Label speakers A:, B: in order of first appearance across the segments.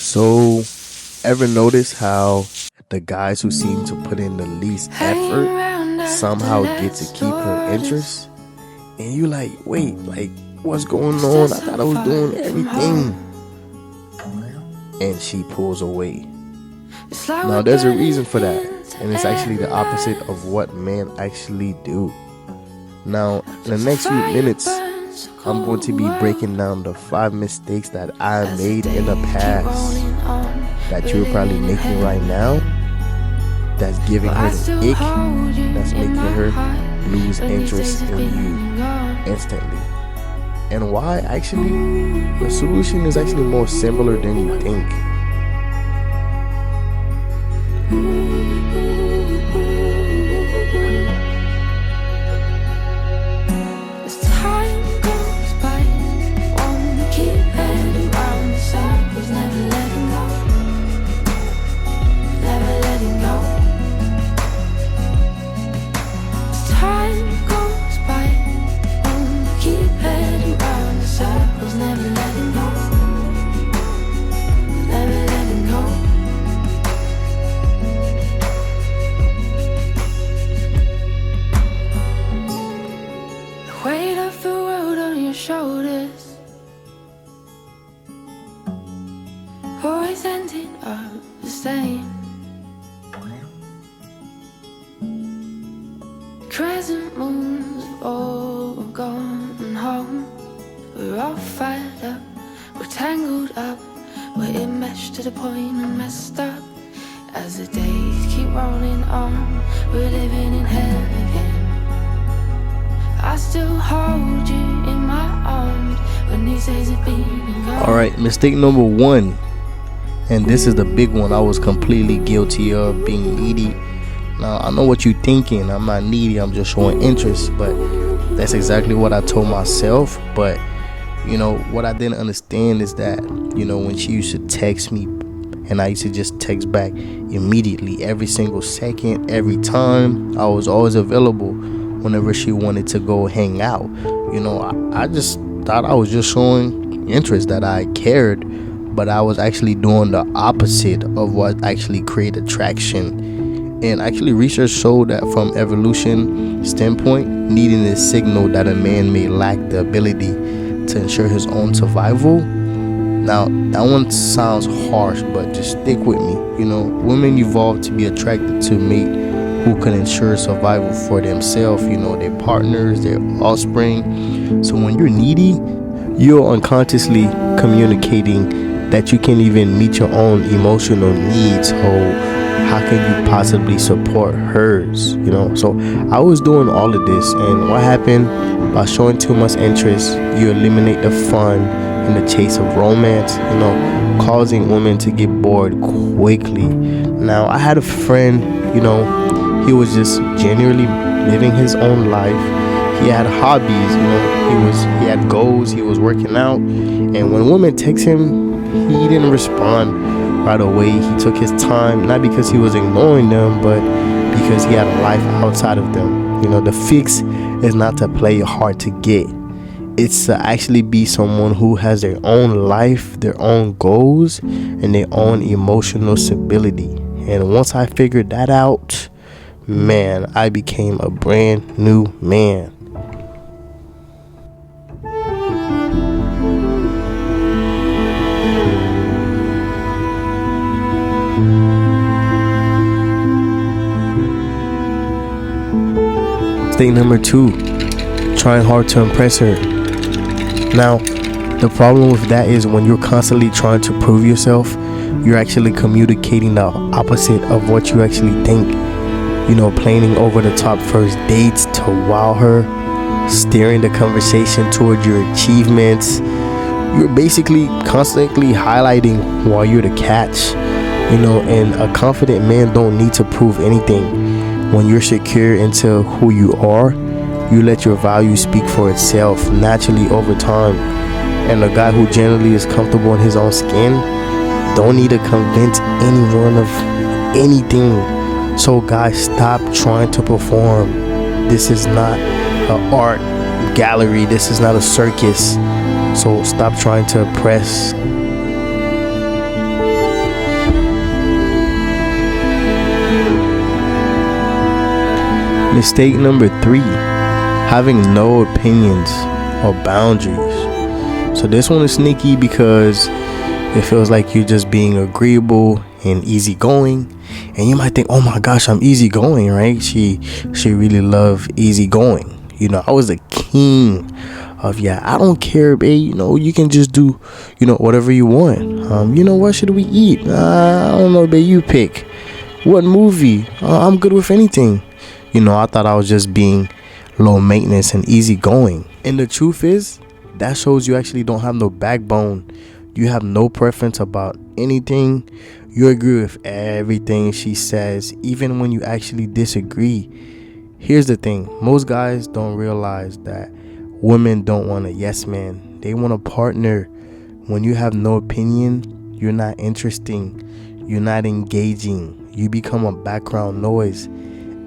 A: So, ever notice how the guys who seem to put in the least effort somehow get to keep her interest? And you like, wait, like, what's going on? I thought I was doing everything. And she pulls away. Now, there's a reason for that. And it's actually the opposite of what men actually do. Now, in the next few minutes, I'm going to be breaking down the 5 mistakes that I made in the past that you're probably making right now, that's giving her the ick, that's making her lose interest in you instantly. And why? Actually, the solution is actually more similar than you think.
B: Weight of the world on your shoulders, always ending up the same. Crescent moons have all gone home. We're all fired up, we're tangled up, we're enmeshed to the point and messed up. As the days keep rolling on, we're living in hell again. I still hold you in my arms when these days have been gone.
A: Alright, mistake number 1. And this is the big one I was completely guilty of, being needy. Now, I know what you're thinking. I'm not needy, I'm just showing interest. But that's exactly what I told myself. But, what I didn't understand is that, when she used to text me, and I used to just text back immediately, every single second, every time, I was always available whenever she wanted to go hang out. I just thought I was just showing interest, that I cared, but I was actually doing the opposite of what actually created attraction. And actually, research showed that from evolution standpoint, needing a signal that a man may lack the ability to ensure his own survival. Now, that one sounds harsh, but just stick with me. Women evolved to be attracted to a mate who can ensure survival for themselves, their partners, their offspring. So when you're needy, you're unconsciously communicating that you can't even meet your own emotional needs. So how can you possibly support hers? So I was doing all of this, and what happened? By showing too much interest, you eliminate the fun in the chase of romance, causing women to get bored quickly. Now, I had a friend, he was just genuinely living his own life. He had hobbies, he had goals, he was working out. And when women text him, he didn't respond right away. He took his time, not because he was ignoring them, but because he had a life outside of them. The fix is not to play hard to get. It's to actually be someone who has their own life, their own goals, and their own emotional stability. And once I figured that out, man, I became a brand new man. Mistake number 2, trying hard to impress her. Now, the problem with that is when you're constantly trying to prove yourself, you're actually communicating the opposite of what you actually think. Planning over the top first dates to wow her, steering the conversation toward your achievements. You're basically constantly highlighting why you're the catch. And a confident man don't need to prove anything. When you're secure into who you are, you let your value speak for itself naturally over time. And a guy who generally is comfortable in his own skin don't need to convince anyone of anything. So guys, stop trying to perform. This is not an art gallery. This is not a circus. So stop trying to impress. Mistake number 3, having no opinions or boundaries. So this one is sneaky because it feels like you're just being agreeable and easygoing, and you might think, oh my gosh, I'm easygoing, right? She really love easygoing. I was the king of, yeah, I don't care, babe, you can just do whatever you want. What should we eat? I don't know, babe, you pick. What movie? I'm good with anything. I thought I was just being low maintenance and easygoing, and the truth is that shows you actually don't have no backbone. You have no preference about anything. You agree with everything she says, even when you actually disagree. Here's the thing, most guys don't realize that women don't want a yes man. They want a partner. When you have no opinion, you're not interesting. You're not engaging. You become a background noise.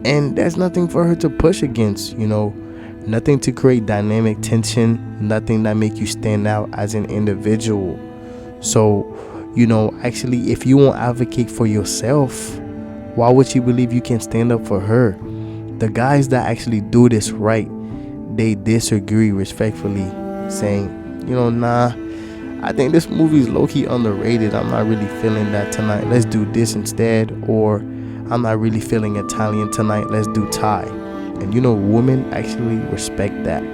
A: And there's nothing for her to push against, nothing to create dynamic tension, nothing that make you stand out as an individual. So, actually, if you won't advocate for yourself, why would you believe you can stand up for her? The guys that actually do this right, they disagree respectfully, saying, nah, I think this movie is low-key underrated. I'm not really feeling that tonight. Let's do this instead. Or I'm not really feeling Italian tonight. Let's do Thai. And women actually respect that.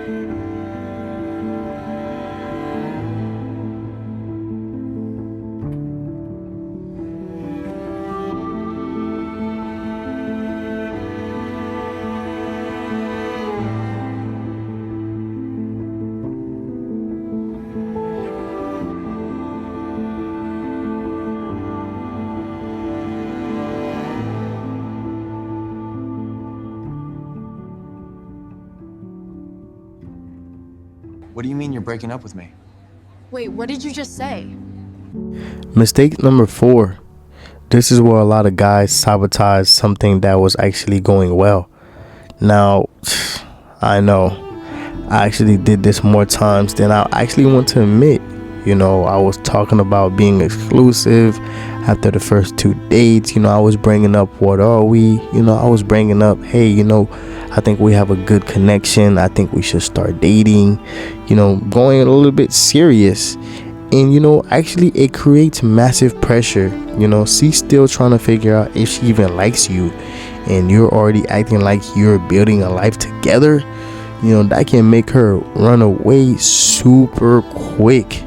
C: What do you mean you're breaking up with me?
D: Wait, what did you just say?
A: Mistake number 4. This is where a lot of guys sabotage something that was actually going well. Now, I know I actually did this more times than I actually want to admit. I was talking about being exclusive after the first 2 dates. I was bringing up, what are we? I was bringing up, hey, I think we have a good connection. I think we should start dating, going a little bit serious. And, actually it creates massive pressure. She's still trying to figure out if she even likes you. And you're already acting like you're building a life together. That can make her run away super quick.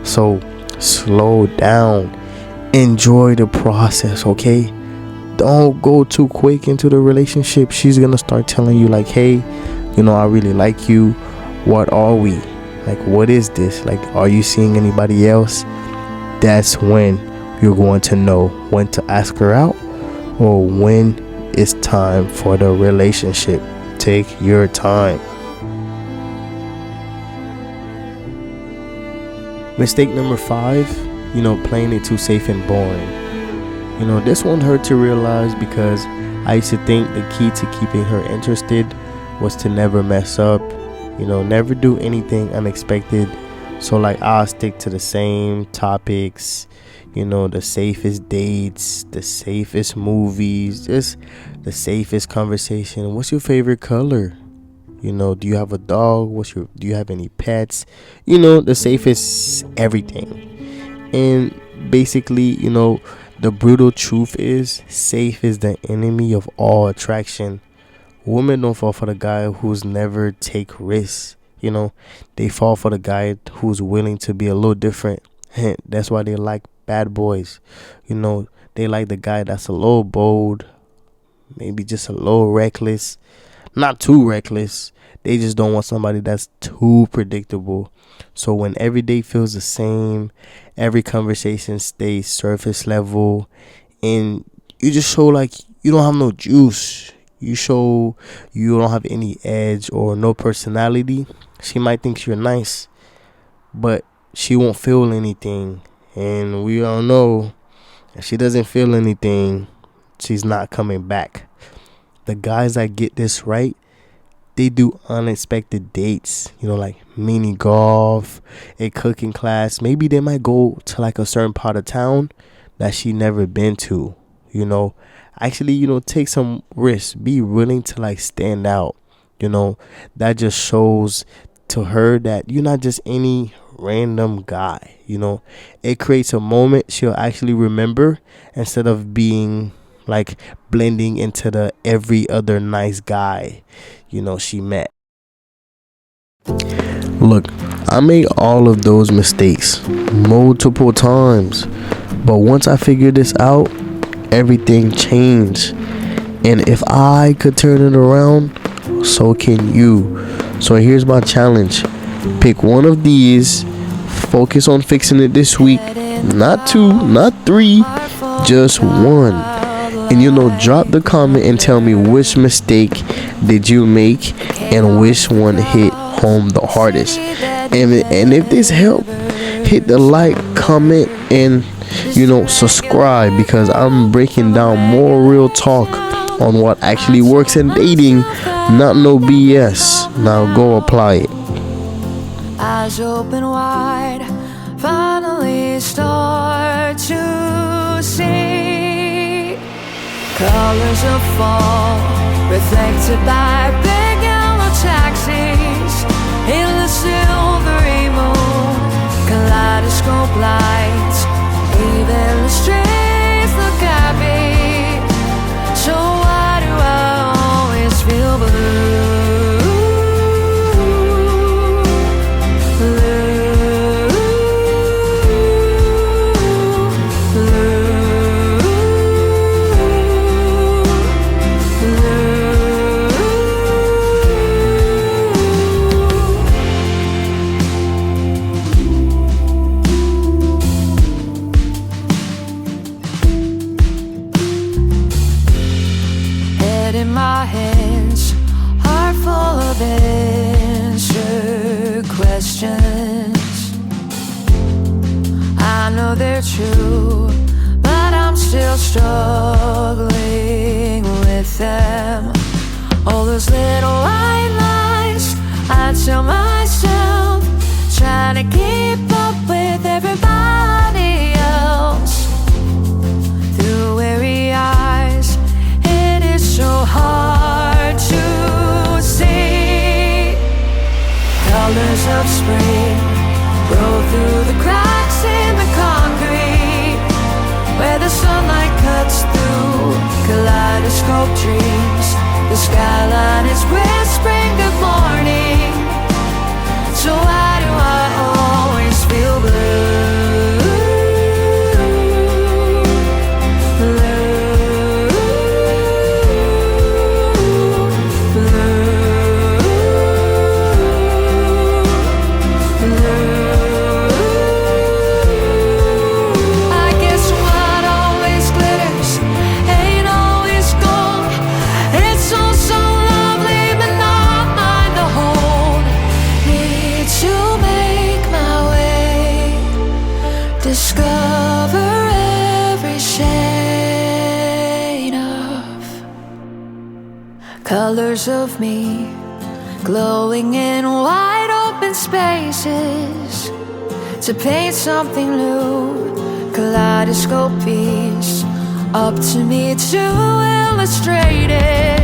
A: So slow down. Enjoy the process, okay? Don't go too quick into the relationship. She's gonna start telling you like, hey, I really like you. What are we? Like, what is this? Like, are you seeing anybody else? That's when you're going to know when to ask her out or when it's time for the relationship. Take your time. Mistake number 5, playing it too safe and boring. This one hurt to realize because I used to think the key to keeping her interested was to never mess up, never do anything unexpected. So like, I'll stick to the same topics, the safest dates, the safest movies, just the safest conversation. What's your favorite color? Do you have a dog? Do you have any pets? The safest everything. And basically, the brutal truth is, safe is the enemy of all attraction. Women don't fall for the guy who's never take risks. They fall for the guy who's willing to be a little different. That's why they like bad boys. They like the guy that's a little bold, maybe just a little reckless. Not too reckless. They just don't want somebody that's too predictable. So when every day feels the same, every conversation stays surface level, and you just show like you don't have no juice, you show you don't have any edge or no personality, she might think you're nice, but she won't feel anything. And we all know if she doesn't feel anything, she's not coming back. The guys that get this right, they do unexpected dates, like mini golf, a cooking class. Maybe they might go to like a certain part of town that she never been to. you know. Actually, take some risks, be willing to like stand out, that just shows to her that you're not just any random guy. It creates a moment she'll actually remember, instead of being like blending into the every other nice guy she met. Look, I made all of those mistakes multiple times, but once I figured this out, everything changed. And if I could turn it around, so can you. So here's my challenge: pick one of these, focus on fixing it this week, not 2, not 3, just one. And drop the comment and tell me which mistake did you make and which one hit home the hardest. And if this helped, hit the like, comment, and subscribe, because I'm breaking down more real talk on what actually works in dating, not no BS. Now go apply it.
B: Eyes open wide, finally start to see colors of fall, reflected by big yellow taxis in the silvery moon. Kaleidoscope lights, even the streets look at me. So why do I always feel blue? In my hands, heart full of answered questions. I know they're true, but I'm still struggling with them. All those little white lies I tell myself, trying to keep up with everybody else. Through weary eyes, so hard to see. Colors of spring roll through the cracks in the concrete, where the sunlight cuts through kaleidoscope dreams. The skyline is whispering good morning. So why do I always feel blue? Discover every shade of colors of me, glowing in wide open spaces, to paint something new. Kaleidoscope piece, up to me to illustrate it.